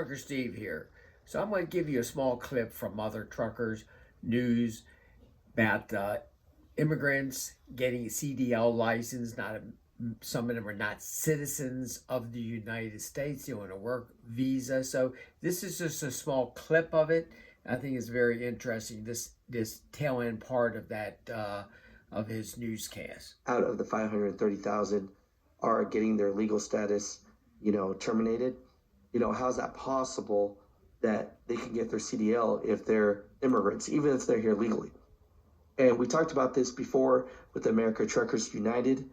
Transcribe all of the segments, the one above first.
Trucker Steve here. So I'm going to give you a small clip from other truckers news about immigrants getting a CDL license. Some of them are not citizens of the United States. They want a work visa. So this is just a small clip of it. I think it's very interesting. This tail end part of that of his newscast. Out of the 530,000 are getting their legal status, terminated. How's that possible that they can get their CDL if they're immigrants, even if they're here legally? And we talked about this before with America Truckers United.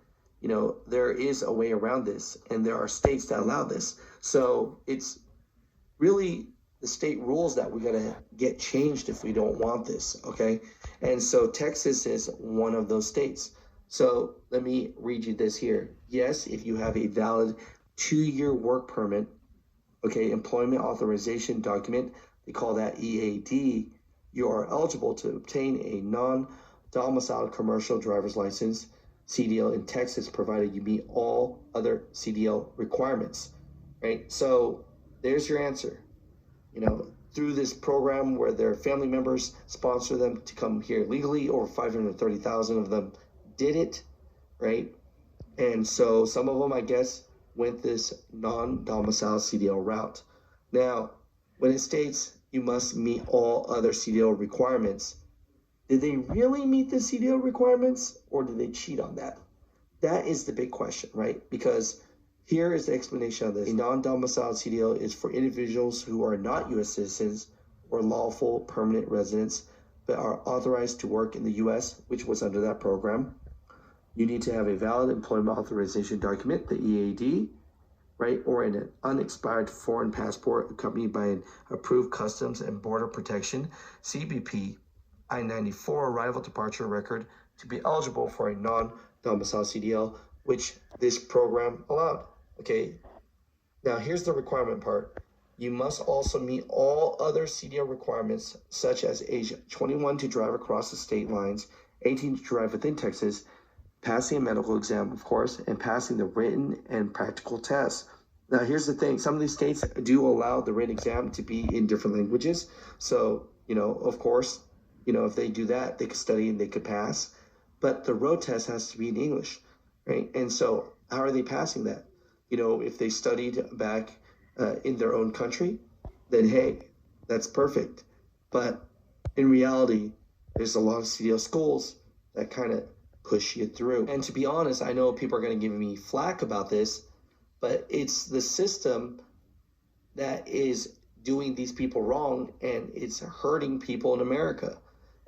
There is a way around this, and there are states that allow this. So it's really the state rules that we got to get changed if we don't want this, okay? And so Texas is one of those states. So let me read you this here. Yes, if you have a valid 2-year work permit, okay, employment authorization document, they call that EAD, you are eligible to obtain a non-domiciled commercial driver's license, CDL, in Texas, provided you meet all other CDL requirements, right? So there's your answer. Through this program where their family members sponsor them to come here legally, over 530,000 of them did it, right? And so some of them, I guess, went this non-domicile CDL route. Now, when it states you must meet all other CDL requirements, did they really meet the CDL requirements, or did they cheat on that? That is the big question, right? Because here is the explanation of this. A non-domiciled CDL is for individuals who are not U.S. citizens or lawful permanent residents, but are authorized to work in the U.S., which was under that program. You need to have a valid employment authorization document, the EAD, right, or an unexpired foreign passport accompanied by an approved Customs and Border Protection, CBP, I-94 arrival departure record to be eligible for a non-domicile CDL, which this program allowed, okay? Now, here's the requirement part. You must also meet all other CDL requirements, such as age 21 to drive across the state lines, 18 to drive within Texas, passing a medical exam, of course, and passing the written and practical tests. Now, here's the thing. Some of these states do allow the written exam to be in different languages. So, of course, if they do that, they could study and they could pass. But the road test has to be in English, right? And so how are they passing that? If they studied back in their own country, then hey, that's perfect. But in reality, there's a lot of CDL schools that kind of push you through. And to be honest, I know people are going to give me flack about this, but it's the system that is doing these people wrong, and it's hurting people in America.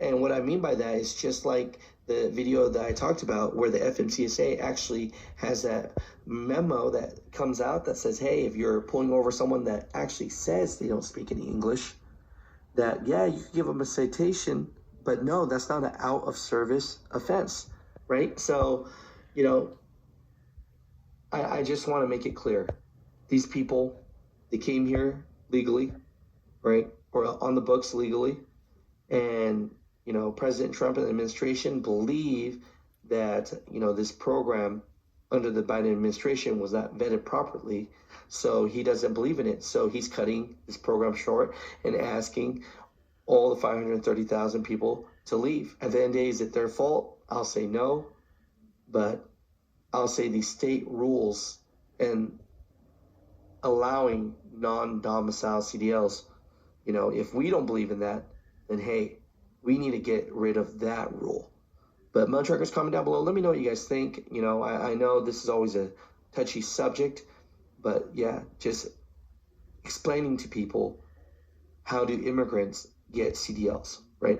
And what I mean by that is just like the video that I talked about where the FMCSA actually has that memo that comes out that says, hey, if you're pulling over someone that actually says they don't speak any English, that, yeah, you can give them a citation, but no, that's not an out of service offense, right? So, I just want to make it clear. These people, they came here legally, right? Or on the books legally. And, President Trump and the administration believe that, this program under the Biden administration was not vetted properly. So he doesn't believe in it. So he's cutting this program short and asking all the 530,000 people to leave. At the end of the day, is it their fault? I'll say no. But I'll say the state rules and allowing non-domicile CDLs, if we don't believe in that, then hey, we need to get rid of that rule. But Mud Truckers, comment down below. Let me know what you guys think. I know this is always a touchy subject, but yeah, just explaining to people how do immigrants get CDLs, right?